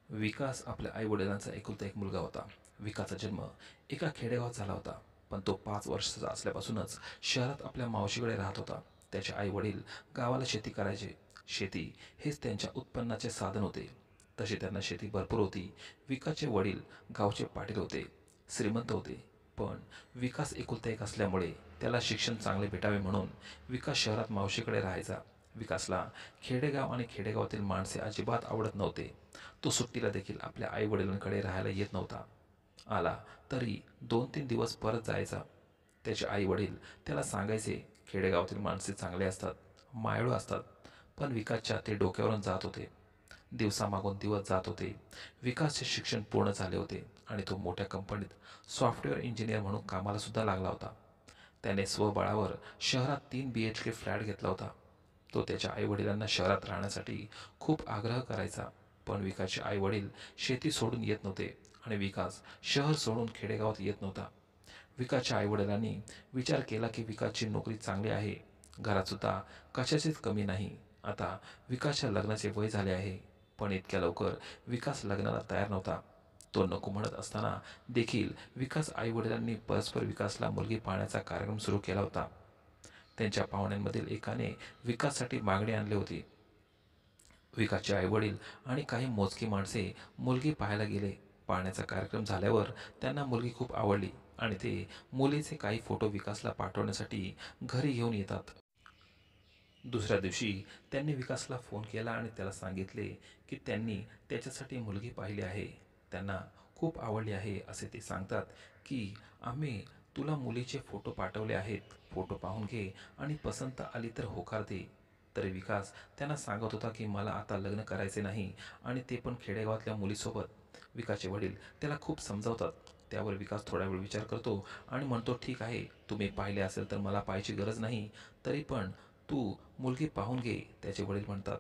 विकास आपल्या आईवडिलांचा एकुलता एक मुलगा होता. विकासचा जन्म एका खेडेगावात झाला होता, पण तो 5 वर्षाचा असल्यापासूनच शहरात आपल्या मावशीकडे राहत होता. त्याचे आईवडील गावाला शेती करायचे. शेती हेच त्यांच्या उत्पन्नाचे साधन होते. तशी त्यांना शेती भरपूर होती. विकासचे वडील गावचे पाटील होते, श्रीमंत होते. पण विकास एकुलता एक असल्यामुळे त्याला शिक्षण चांगले भेटावे म्हणून विकास शहरात मावशीकडे राहायचा. विकासला खेडेगाव आणि खेडेगावातील माणसे अजिबात आवडत नव्हते. तो सुट्टीला देखील आपल्या आईवडिलांकडे राहायला येत नव्हता. आला तरी 2-3 दिवस परत जायचा. त्याचे आईवडील त्याला सांगायचे, खेडेगावातील माणसे चांगले असतात, मायाळू असतात. पण विकासच्या ते डोक्यावरून जात होते. दिवसामागून दिवस जात होते. विकासचे शिक्षण पूर्ण झाले होते आणि तो मोठ्या कंपनीत सॉफ्टवेअर इंजिनियर म्हणून कामाला सुद्धा लागला होता. त्याने स्वबळावर शहरात 3 BHK फ्लॅट घेतला होता. तो त्याच्या आईवडिलांना शहरात राहण्यासाठी खूप आग्रह करायचा. पण विकासचे आईवडील शेती सोडून येत नव्हते आणि विकास शहर सोडून खेडेगावात येत नव्हता. विकासच्या आईवडिलांनी विचार केला की विकासची नोकरी चांगली आहे, घरातसुद्धा कशाचीच कमी नाही. आता विकासच्या लग्नाचे वय झाले आहे, पण इतक्या लवकर विकास लग्नाला तयार नव्हता. तो नको म्हणत असताना देखील विकास आईवडिलांनी परस्पर विकासला मुलगी पाहण्याचा कार्यक्रम सुरू केला होता. त्यांच्या पाहुण्यांमधील एकाने विकाससाठी मागणी आणली होती. विकासचे आईवडील आणि काही मोजकी माणसे मुलगी पाहायला गेले. पाहण्याचा कार्यक्रम झाल्यावर त्यांना मुलगी खूप आवडली आणि ते मुलीचे काही फोटो विकासला पाठवण्यासाठी घरी घेऊन येतात. दुसऱ्या दिवशी त्यांनी विकासला फोन केला आणि त्याला सांगितले की त्यांनी त्याच्यासाठी मुलगी पाहिली आहे. त्यांना खूप आवडली आहे असे ते सांगतात की आम्ही तुला मुलीचे फोटो पाठवले आहेत, फोटो पाहून घे आणि पसंत आली तर होकार दे. तरी विकास त्यांना सांगत होता की मला आता लग्न करायचे नाही आणि ते पण खेडेगावातल्या मुलीसोबत. विकासचे वडील त्याला खूप समजावतात. त्यावर विकास थोडा वेळ विचार करतो आणि म्हणतो, ठीक आहे, तुम्ही पाहिले असेल तर मला पाहायची गरज नाही, तरी पण तू मुलगी पाहून घे, त्याचे वडील म्हणतात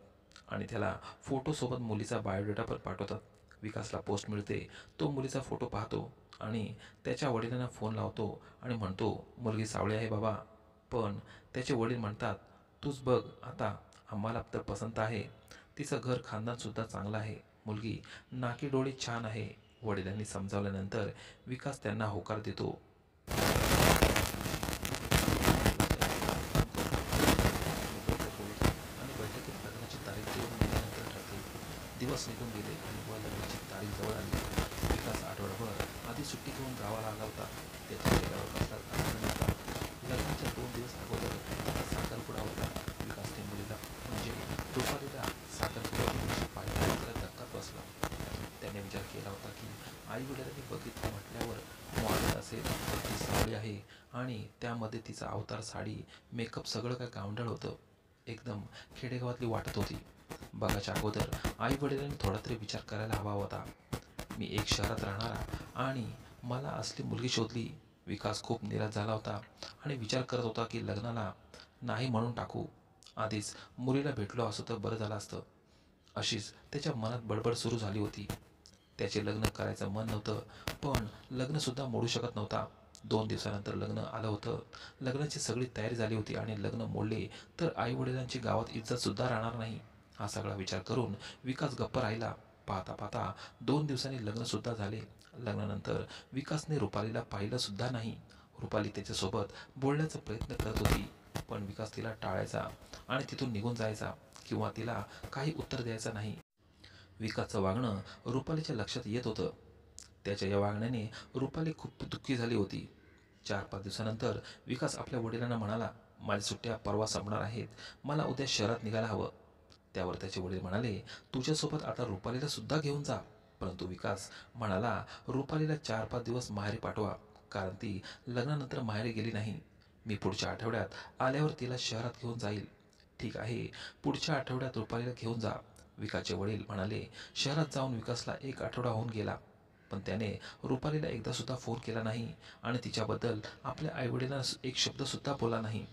आणि त्याला फोटोसोबत मुलीचा बायोडेटा पण पाठवतात. विकासला पोस्ट मिळते. तो मुलीचा फोटो पाहतो आणि त्याच्या वडिलांना फोन लावतो आणि म्हणतो, मुलगी सावळी आहे बाबा. पण त्याचे वडील म्हणतात, तूच बघ आता, आम्हाला तर पसंत आहे. तिचं घर खानदानसुद्धा चांगलं आहे. मुलगी नाकी डोळी छान आहे. वडिलांनी समजावल्यानंतर विकास त्यांना होकार देतो. आणि बैठकीत लग्नाची तारीख 2 महिन्यानंतर ठरते. दिवस निघून गेले आणि लग्नाची तारीख जवळ आली. विकास आठवडाभर आधी सुट्टी घेऊन गावाला आला होता. त्याच्या चेहऱ्यावर कसलाच आनंद नव्हता. लग्नाच्या 2 दिवस अगोदर त्याचा साखरपुडा होता. विकासने मुलीला म्हणजे रुपालीला साखरपुड्याची पाहिल्यावर त्याला धक्काच बसला. त्याने विचार केला होता की आई वडिलांनी बघितलं म्हटल्यावर मॉडेल असेल, ती सावळी आहे आणि त्यामध्ये तिचा अवतार, साडी, मेकअप सगळं काय गावंढळ होतं. एकदम खेडेगावातली वाटत होती. बघायच्या अगोदर आई वडिलांनी थोडा तरी विचार करायला हवा होता. मी एक शहरात राहणारा आणि मला असली मुलगी शोधली. विकास खूप निराश झाला होता आणि विचार करत होता की लग्नाला नाही म्हणून टाकू. आधीच मुलीला भेटलो असतो तर बरं झालं असतं. अशीच त्याच्या मनात बडबड सुरू झाली होती. त्याचे लग्न करायचं मन नव्हतं, पण लग्नसुद्धा मोडू शकत नव्हता. 2 दिवसानंतर लग्न आलं होतं. लग्नाची सगळी तयारी झाली होती आणि लग्न मोडले तर आईवडिलांची गावात इज्जतसुद्धा राहणार नाही. हा सगळा विचार करून विकास गप्प राहिला. पाहता पाहता 2 दिवसांनी लग्नसुद्धा झाले. लग्नानंतर विकासने रुपालीला पाहिलंसुद्धा नाही. रुपाली त्याच्यासोबत बोलण्याचा प्रयत्न करत होती, पण विकास तिला टाळायचा आणि तिथून निघून जायचा किंवा तिला काही उत्तर द्यायचं नाही. विकासचं वागणं रुपालीच्या लक्षात येत होतं. त्याच्या या वागण्याने रुपाली खूप दुःखी झाली होती. 4-5 दिवसानंतर विकास आपल्या वडिलांना म्हणाला, माझ्या सुट्ट्या परवा संपणार आहेत, मला उद्या शहरात निघायला हवं. त्यावर त्याचे वडील म्हणाले, तुझ्यासोबत आता रुपालीला सुद्धा घेऊन जा. परंतु विकास म्हणाला, रुपालीला 4-5 दिवस माहेरी पाठवा, कारण ती लग्नानंतर माहेरी गेली नाही. मी पुढच्या आठवड्यात आल्यावर तिला शहरात घेऊन जाईल. ठीक आहे, पुढच्या आठवड्यात रुपालीला घेऊन जा. विकासचे वडील म्हणाले. शहरात जाऊन विकासला 1 आठवडा होऊन गेला, पण त्याने रुपालीला एकदासुद्धा फोन केला नाही आणि तिच्याबद्दल आपल्या आईवडिलांना एक शब्दसुद्धा बोलला नाही.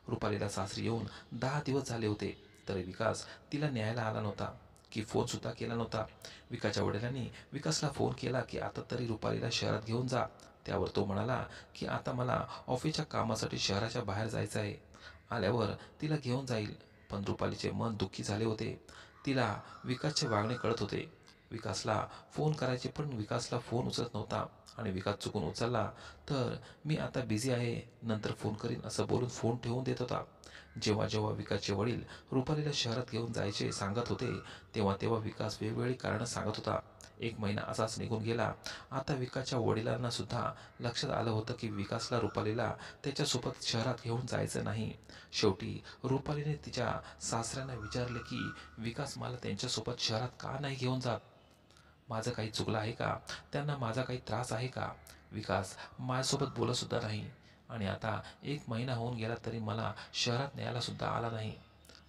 रुपालीला सासरी येऊन 10 दिवस झाले होते, तरी विकास तिला न्यायला आला नव्हता की फोनसुद्धा केला नव्हता. विकासच्या वडिलांनी विकासला फोन केला की आता तरी रुपालीला शहरात घेऊन जा. त्यावर तो म्हणाला की आता मला ऑफिसच्या कामासाठी शहराच्या बाहेर जायचं आहे, आल्यावर तिला घेऊन जाईल. पण रुपालीचे मन दुःखी झाले होते. तिला विकासचे वागणे कळत होते. विकासला फोन करायचे पण विकासला फोन उचलत नव्हता आणि विकास चुकून उचलला तर मी आता बिझी आहे, नंतर फोन करीन असं बोलून फोन ठेवून देत होता. जेव्हा जेव्हा विकासचे वडील रुपालीला शहरात घेऊन जायचे सांगत होते तेव्हा तेव्हा विकास वेगवेगळी कारणं सांगत होता. एक महिना असाच निघून गेला. आता विकासच्या वडिलांना सुद्धा लक्षात आलं होतं की विकासला रुपालीला त्याच्यासोबत शहरात घेऊन जायचं नाही. शेवटी रुपालीने तिच्या सासऱ्यांना विचारले की विकास मला त्यांच्यासोबत शहरात का नाही घेऊन जात? माझं काही चुकलं आहे का? त्यांना माझा काही त्रास आहे का? विकास माझ्यासोबत बोलत सुद्धा नाही आणि आता एक महिना होऊन गेला तरी मला शहरात न्यायला सुद्धा आला नाही.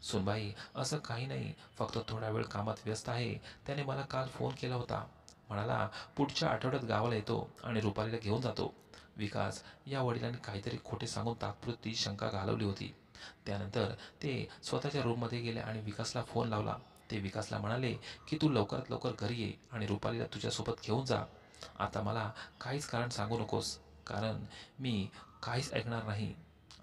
सुनबाई, असं काही नाही, फक्त थोडा वेळ कामात व्यस्त आहे. त्याने मला काल फोन केला होता. म्हणाला पुढच्या आठवड्यात गावाला येतो आणि रुपालीला घेऊन जातो. विकास या वडिलांनी काहीतरी खोटे सांगून तात्पुरती शंका घालवली होती. त्यानंतर ते स्वतःच्या रूममध्ये गेले आणि विकासला फोन लावला. ते विकासला म्हणाले की तू लवकरात लवकर घरी ये आणि रुपालीला तुझ्यासोबत घेऊन जा. आता मला काहीच कारण सांगू नकोस, कारण मी काहीच ऐकणार नाही.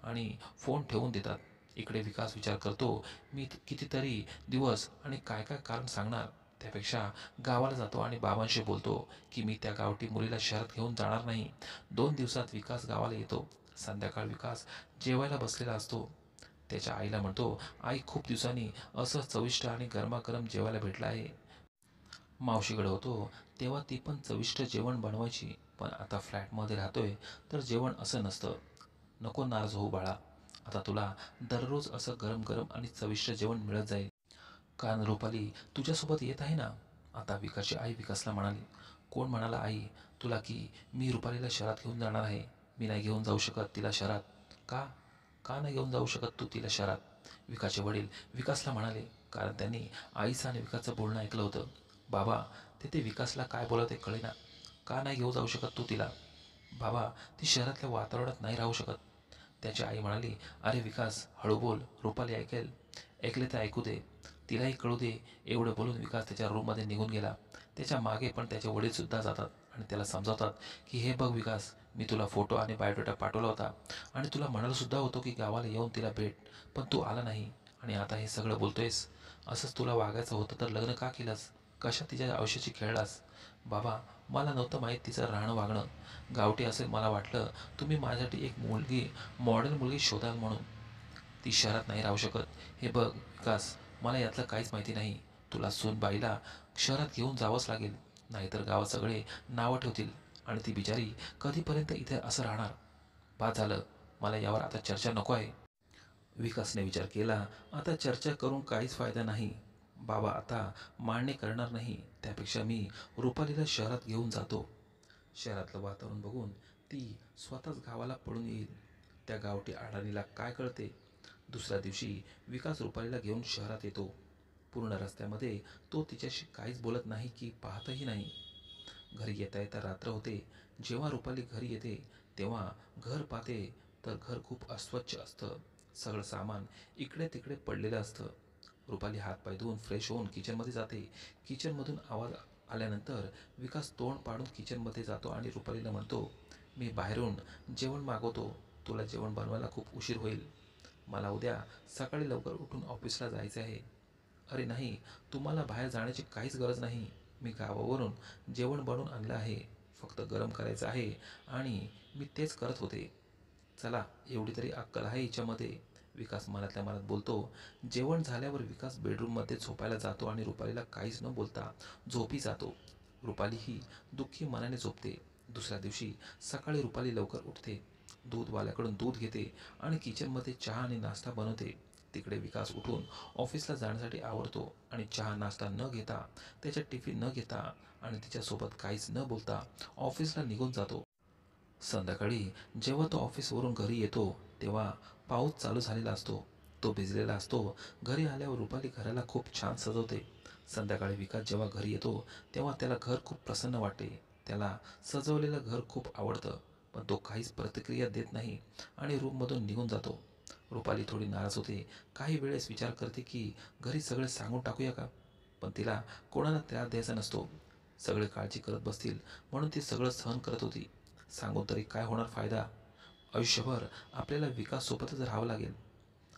आणि फोन ठेवून देतात. इकडे विकास विचार करतो, मी कितीतरी दिवस आणि काय काय कारण सांगणार. त्यापेक्षा गावाला जातो आणि बाबांशी बोलतो की मी त्या गावठी मुलीला शहरात घेऊन जाणार नाही. 2 दिवसात विकास गावाला येतो. संध्याकाळ विकास जेवायला बसलेला असतो. त्याच्या आईला म्हणतो, आई, खूप दिवसांनी असं चविष्ट आणि गरमागरम जेवायला भेटलं आहे. मावशीकडे होतो तेव्हा ती पण चविष्ट जेवण बनवायची, पण आता फ्लॅटमध्ये राहतोय तर जेवण असं नसतं. नको नाराज होऊ बाळा, आता तुला दररोज असं गरम गरम आणि चविष्ट जेवण मिळत जाईल. कारण रुपाली तुझ्यासोबत येत आहे ना. आता विकासची आई विकासला म्हणाली, कोण म्हणाला आई तुला की मी रुपालीला शहरात घेऊन जाणार आहे? मी नाही घेऊन जाऊ शकत तिला शहरात. का? का नाही घेऊन जाऊ शकत तू तिला शहरात? विकासचे वडील विकासला म्हणाले, कारण त्यांनी आईचं आणि विकासचं बोलणं ऐकलं होतं. बाबा, तिथे विकासला काय बोलत ते कळेना. का नाही घेऊन जाऊ शकत तू तिला? बाबा, ती शहरातल्या वातावरणात नाही राहू शकत. त्याची आई म्हणाली, अरे विकास, हळू बोल, रुपाली ऐकेल. ऐकले तर ऐकू दे, तिलाही कळू दे. एवढं बोलून विकास त्याच्या रूममध्ये निघून गेला. त्याच्या मागे पण त्याचे वडील सुद्धा जातात आणि त्याला समजावतात की हे बघ विकास, मी तुला फोटो आणि बायोडेटा पाठवला होता आणि तुला म्हणालो सुद्धा होतो की गावाला येऊन तिला भेट, पण तू आला नाही आणि आता हे सगळं बोलतोयस. असंच तुला वागायचं होतं तर लग्न का केलंस? कशा तिच्या आयुष्याची खेळलास? बाबा, मला नव्हतं माहीत तिचं राहणं वागणं गावठी असेल. मला वाटलं तुम्ही माझ्यासाठी एक मुलगी, मॉडर्न मुलगी शोधाल म्हणून. ती शहरात नाही राहू शकत. हे बघ विकास, मला यातलं काहीच माहिती नाही. तुला सूनबाईला शहरात घेऊन जावंच लागेल, नाहीतर गावात सगळे नावं ठेवतील आणि ती बिचारी कधीपर्यंत इथे असं राहणार? बाद झालं, मला यावर आता चर्चा नको आहे. विकासने विचार केला, आता चर्चा करून काहीच फायदा नाही. बाबा आता मान्य करणार नाही. त्यापेक्षा मी रुपालीला शहरात घेऊन जातो. शहरातलं वातावरण बघून ती स्वतःच गावाला पळून येईल. त्या गावठी अडाणीला काय कळते? दुसऱ्या दिवशी विकास रुपालीला घेऊन शहरात येतो. पूर्ण रस्त्यामध्ये तो तिच्याशी काहीच बोलत नाही की पाहतही नाही. घरी येता येता रात्र होते. जेव्हा रुपाली घरी येते तेव्हा घर पाहते तर घर खूप अस्वच्छ असतं. सगळं सामान इकडे तिकडे पडलेलं असतं. रुपाली हातपाय धुवून फ्रेश होऊन किचनमध्ये जाते. किचनमधून आवाज आल्यानंतर विकास तोंड पाडून किचनमध्ये जातो आणि रुपालीला म्हणतो, मी बाहेरून जेवण मागवतो. तुला जेवण बनवायला खूप उशीर होईल. मला उद्या सकाळी लवकर उठून ऑफिसला जायचे आहे. अरे नाही, तुम्हाला बाहेर जाण्याची काहीच गरज नाही. मी गावावरून जेवण बनवून आणलं आहे. फक्त गरम करायचं आहे आणि मी तेच करत होते. चला, एवढी तरी अक्कल आहे हिच्यामध्ये. विकास मनातल्या मनात बोलतो. जेवण झाल्यावर विकास बेडरूममध्ये झोपायला जातो आणि रुपालीला काहीच न बोलता झोपी जातो. रुपाली ही दुःखी मनाने झोपते. दुसऱ्या दिवशी सकाळी रुपाली लवकर उठते. दूधवाल्याकडून दूध घेते आणि किचनमध्ये चहा आणि नाश्ता बनवते. तिकडे विकास उठून ऑफिसला जाण्यासाठी आवरतो आणि चहा नाश्ता न घेता, त्याच्या टिफिन न घेता आणि तिच्यासोबत काहीच न बोलता ऑफिसला निघून जातो. संध्याकाळी जेव्हा तो ऑफिसवरून घरी येतो तेव्हा पाऊस चालू झालेला असतो. तो भिजलेला असतो. घरी आल्यावर रुपाली घराला खूप छान सजवते. संध्याकाळी विकास जेव्हा घरी येतो तेव्हा त्याला घर खूप प्रसन्न वाटते. त्याला सजवलेलं घर खूप आवडतं, पण तो काहीच प्रतिक्रिया देत नाही आणि रूममधून निघून जातो. रुपाली थोडी नाराज होते. काही वेळेस विचार करते की घरी सगळे सांगून टाकूया का, पण तिला कोणाला त्रास द्यायचा नसतो. सगळे काळजी करत बसतील म्हणून ती सगळं सहन करत होती. सांगून तरी काय होणार फायदा? आयुष्यभर आपल्याला विकाससोबतच राहावं लागेल.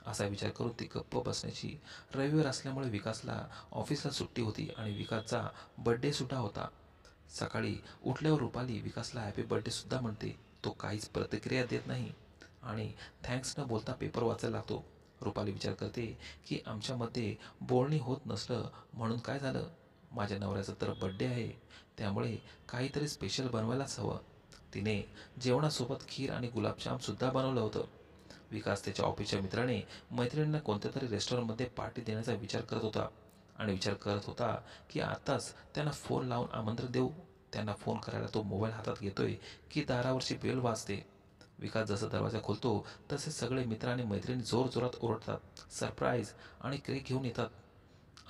असा विचार करून ती गप्प बसण्याची. रविवार असल्यामुळे विकासला ऑफिसला सुट्टी होती आणि विकासचा बड्डेसुद्धा होता. सकाळी उठल्यावर रुपाली विकासला हॅपी बर्थडेसुद्धा म्हणते. तो काहीच प्रतिक्रिया देत नाही आणि थँक्स न बोलता पेपर वाचायला लागतो. रुपाली विचार करते की आमच्यामध्ये बोलणी होत नसलं म्हणून काय झालं? माझ्या नवऱ्याचा तर बड्डे आहे, त्यामुळे काहीतरी स्पेशल बनवायलाच हवं. तिने जेवणासोबत खीर आणि गुलाबजामसुद्धा बनवलं होतं. विकास त्याच्या ऑफिसच्या मित्राने मैत्रिणींना कोणत्या तरी रेस्टॉरंटमध्ये पार्टी देण्याचा विचार करत होता आणि विचार करत होता की आताच त्यांना फोन लावून आमंत्रण देऊ. त्यांना फोन करायला तो मोबाईल हातात घेतोय की दारावरची बेल वाजते. विकास जसा दरवाजा खोलतो तसे सगळे मित्र आणि मैत्रिणी जोरजोरात ओरडतात, सरप्राईज आणि केक घेऊन येतात.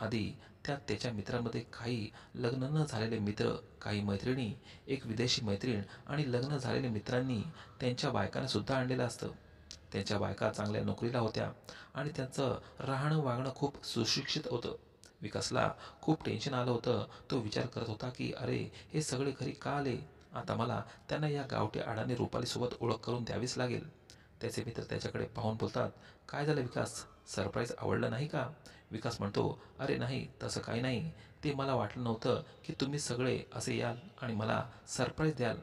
आधी त्यात त्याच्या मित्रांमध्ये काही लग्न न झालेले मित्र, काही मैत्रिणी, एक विदेशी मैत्रीण आणि लग्न झालेल्या मित्रांनी त्यांच्या बायकांना सुद्धा आणलेलं असतं. त्यांच्या बायका चांगल्या नोकरीला होत्या आणि त्यांचं राहणं वागणं खूप सुशिक्षित होतं. विकासला खूप टेन्शन आलं होतं. तो विचार करत होता की अरे, हे सगळे घरी का आले? आता मला त्यांना या गावठी अडाणी रुपालीसोबत ओळख करून द्यावीच लागेल. त्याचे मित्र त्याच्याकडे पाहून बोलतात, काय झालं विकास, सरप्राईज आवडलं नाही का? विकास म्हणतो, अरे नाही, तसं काही नाही. ते मला वाटलं नव्हतं की तुम्ही सगळे असे याल आणि मला सरप्राईज द्याल.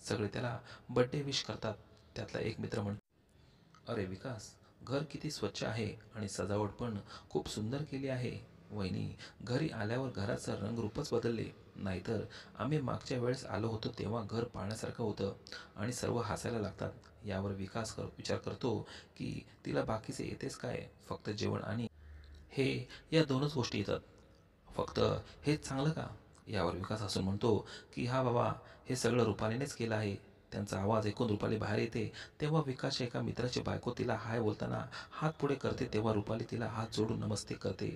सगळे त्याला बड्डे विश करतात. त्यातला एक मित्र म्हणतो, अरे विकास, घर किती स्वच्छ आहे आणि सजावट पण खूप सुंदर केली आहे. वहिनी, घरी आल्यावर घराचं रंगरूपच बदलले. नाहीतर आम्ही मागच्या वेळेस आलो होतो तेव्हा घर पाहण्यासारखं होतं आणि सर्व हसायला लागतात. यावर विकास विचार करतो की तिला बाकीचे येतेच काय, फक्त जेवण आणि हे या दोनच गोष्टी येतात. फक्त हेच चांगलं का? यावर विकास हसून म्हणतो की हा बाबा, हे सगळं रुपालीनेच केलं आहे. त्यांचा आवाज ऐकून रुपाली बाहेर येते. तेव्हा विकासच्या एका मित्राची बायको तिला हाय बोलताना हात पुढे करते. तेव्हा रुपाली तिला हात जोडून नमस्ते करते.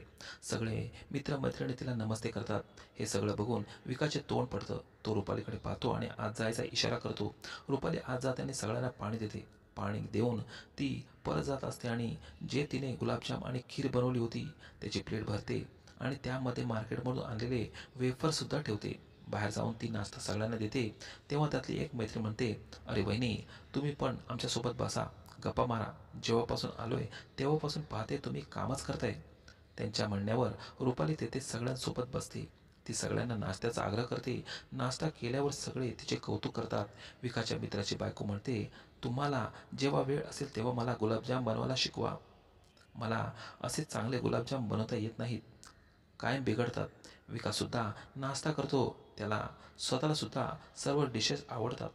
सगळे मित्रमैत्रिणी तिला नमस्ते करतात. हे सगळं बघून विकासचे तोंड पडतं. तो रुपालीकडे पाहतो आणि आत जायचा इशारा करतो. रुपाली आत जाताना सगळ्यांना पाणी देते. पाणी देऊन ती परत जात असते आणि जे तिने गुलाबजाम आणि खीर बनवली होती त्याची प्लेट भरते आणि त्यामध्ये मार्केटमधून आणलेले वेफरसुद्धा ठेवते. बाहेर जाऊन ती नाश्ता सगळ्यांना देते. तेव्हा त्यातली एक मैत्रीण म्हणते, अरे वहिनी, तुम्ही पण आमच्यासोबत बसा, गप्पा मारा. जेव्हापासून आलोय तेव्हापासून पाहते तुम्ही कामच करताय. त्यांच्या म्हणण्यावर रुपाली तेथे सगळ्यांसोबत बसते. ती सगळ्यांना नाश्त्याचा आग्रह करते. नाश्ता केल्यावर सगळे तिचे कौतुक करतात. विकासच्या मित्राची बायको म्हणते, तुम्हाला जेव्हा वेळ असेल तेव्हा मला गुलाबजाम बनवायला शिकवा. मला असे चांगले गुलाबजाम बनवता येत नाहीत, कायम बिघडतात. विकाससुद्धा नाश्ता करतो. त्याला स्वतःला सुद्धा सर्व डिशेस आवडतात.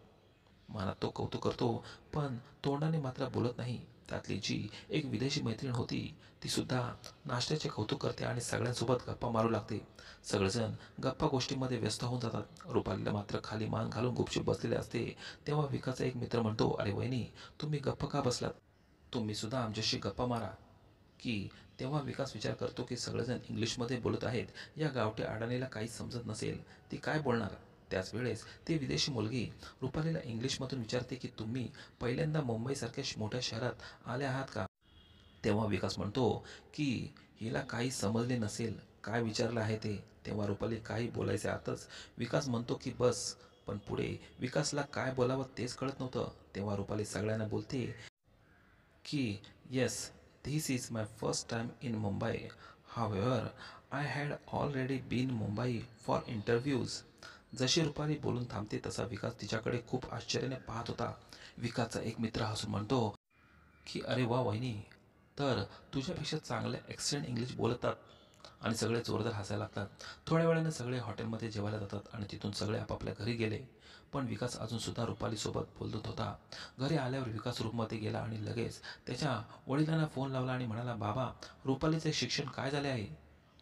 मनात तो कौतुक करतो, पण तोंडाने मात्र बोलत नाही. त्यातली जी एक विदेशी मैत्रीण होती ती सुद्धा नाश्त्याचे कौतुक करते आणि सगळ्यांसोबत गप्पा मारू लागते. सगळेजण गप्पा गोष्टीमध्ये व्यस्त होऊन जातात. रुपालीला मात्र खाली मान घालून गुपचूप बसलेले असते. तेव्हा विकासचा एक मित्र म्हणतो, अरे वहिनी, तुम्ही गप्प का बसलात? तुम्ही सुद्धा आमच्याशी गप्पा मारा की. तेव्हा विकास विचार करतो की सगळेजण इंग्लिशमध्ये बोलत आहेत. या गावठी अडाणीला काहीच समजत नसेल, ती काय बोलणार? त्याच वेळेस ती विदेशी मुलगी रुपालीला इंग्लिशमधून विचारते की तुम्ही पहिल्यांदा मुंबईसारख्या मोठ्या शहरात आल्या आहात का? तेव्हा विकास म्हणतो की हिला काही समजले नसेल, काय विचारलं आहे ते. तेव्हा रुपाली काही बोलायचे आतच विकास म्हणतो की बस, पण पुढे विकासला काय बोलावं तेच कळत नव्हतं. तेव्हा रुपाली सगळ्यांना बोलते की yes, this is my first time in Mumbai. However I had already been Mumbai for interviews. जशी रुपाली बोलून थांबते तसा विकास तिच्याकडे खूप आश्चर्याने पाहत होता. विकासचा एक मित्र हसून म्हणतो की अरे वा वहिनी, तर तुझ्यापेक्षा चांगले ॲक्सेंट इंग्लिश बोलतात. आणि सगळे जोरदार हसायला लागतात. थोड्या वेळाने सगळे हॉटेलमध्ये जेवायला जातात आणि तिथून सगळे आपापल्या घरी गेले. पण विकास अजूनसुद्धा रुपालीसोबत बोलत होता. घरी आल्यावर विकास रूममध्ये गेला आणि लगेच त्याच्या वडिलांना फोन लावला आणि म्हणाला, बाबा, रुपालीचे शिक्षण काय झाले आहे?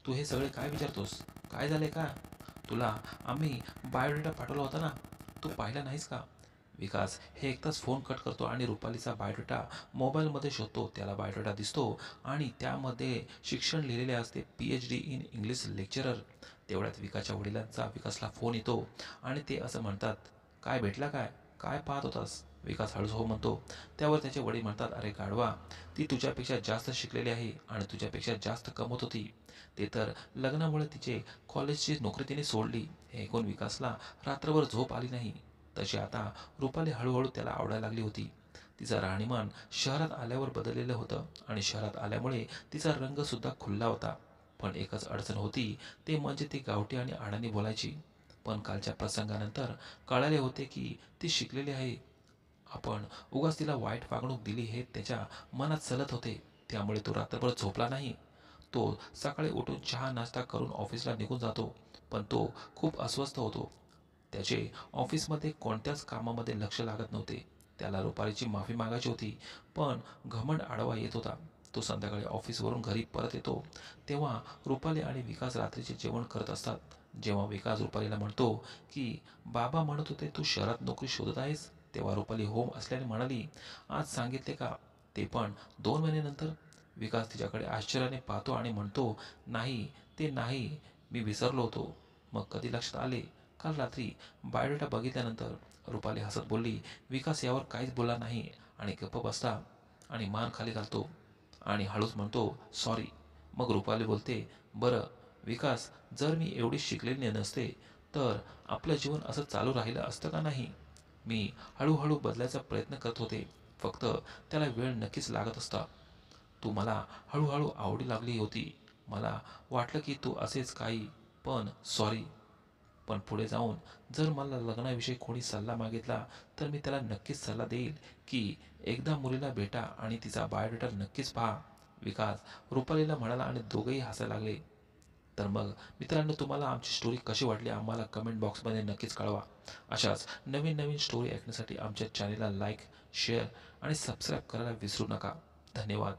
तू हे सगळे काय विचारतोस? काय झाले का? तुला आम्ही बायोडेटा पाठवला होता ना, तू पाहिला नाहीस का? विकास हे एकदाच फोन कट करतो आणि रुपालीचा बायोडेटा मोबाईलमध्ये शोधतो. त्याला बायोडेटा दिसतो आणि त्यामध्ये शिक्षण लिहिलेले असते, PhD इन इंग्लिश लेक्चरर. तेवढ्यात विकासच्या वडिलांचा विकासला फोन येतो आणि ते असं म्हणतात, काय भेटला काय? काय पाहत होतास? विकास हळूच हो म्हणतो. त्यावर त्याचे वडील म्हणतात, अरे गाढवा, ती तुझ्यापेक्षा जास्त शिकलेली आहे आणि तुझ्यापेक्षा जास्त कमवत होती. ते तर लग्नामुळे तिचे कॉलेजची नोकरी तिने सोडली. हे ऐकून विकासला रात्रभर झोप आली नाही. तशी आता रुपाली हळूहळू त्याला आवडायला लागली होती. तिचं राहणीमान शहरात आल्यावर बदललेलं होतं आणि शहरात आल्यामुळे तिचा रंगसुद्धा खुलला होता. पण एकच अडचण होती, ते म्हणजे ती गावठी आणि अडाणी बोलायची. पण कालच्या प्रसंगानंतर कळाले होते की ती शिकलेली आहे. आपण उगाच तिला वाईट वागणूक दिली हे त्याच्या मनात चलत होते. त्यामुळे तो रात्रभर झोपला नाही. तो सकाळी उठून चहा नाश्ता करून ऑफिसला निघून जातो. पण तो खूप अस्वस्थ होतो. त्याचे ऑफिसमध्ये कोणत्याच कामामध्ये लक्ष लागत नव्हते. त्याला रुपालीची माफी मागायची होती, पण घमंड आडवा येत होता. तो संध्याकाळी ऑफिसवरून घरी परत येतो तेव्हा रुपाली आणि विकास रात्रीचे जेवण करत असतात. जेव्हा विकास रुपालीला म्हणतो की बाबा म्हणत होते तू शहरात नोकरी शोधत आहेस, तेव्हा रुपाली होम असल्याने म्हणाली, आज सांगितले का, ते पण 2 महिन्यानंतर. विकास तिच्याकडे आश्चर्याने पाहतो आणि म्हणतो, नाही, ते नाही, मी विसरलो होतो. मग कधी लक्षात आले? काल रात्री बायोडेटा बघितल्यानंतर. रुपाली हसत बोलली. विकास यावर काहीच बोलला नाही आणि गप्प बसला आणि मान खाली घालतो आणि हळूच म्हणतो, सॉरी. मग रुपाली बोलते, बरं विकास, जर मी एवढी शिकलेली नसते तर आपलं जीवन असं चालू राहिलं असतं का नाही? मी हळूहळू बदलायचा प्रयत्न करत होते, फक्त त्याला वेळ नक्कीच लागत असता. तू मला हळूहळू आवडी लागली होती. मला वाटलं की तू असेच काही, पण सॉरी. पण पुढे जाऊन जर मला लग्नाविषयी कोणी सल्ला मागितला तर मी त्याला नक्कीच सल्ला देईल की एकदा मुलीला भेटा आणि तिचा बायोडेटा नक्कीच पहा. विकास रुपालीला म्हणाला आणि दोघेही हसायला लागले. तर मग मित्रांनो, तुम्हाला आमची स्टोरी कशी वाटली आम्हाला कमेंट बॉक्समध्ये नक्कीच कळवा. अशाच नवीन नवीन स्टोरी ऐकण्यासाठी आमच्या चॅनेलला लाईक, शेअर आणि सबस्क्राईब करायला विसरू नका. धन्यवाद.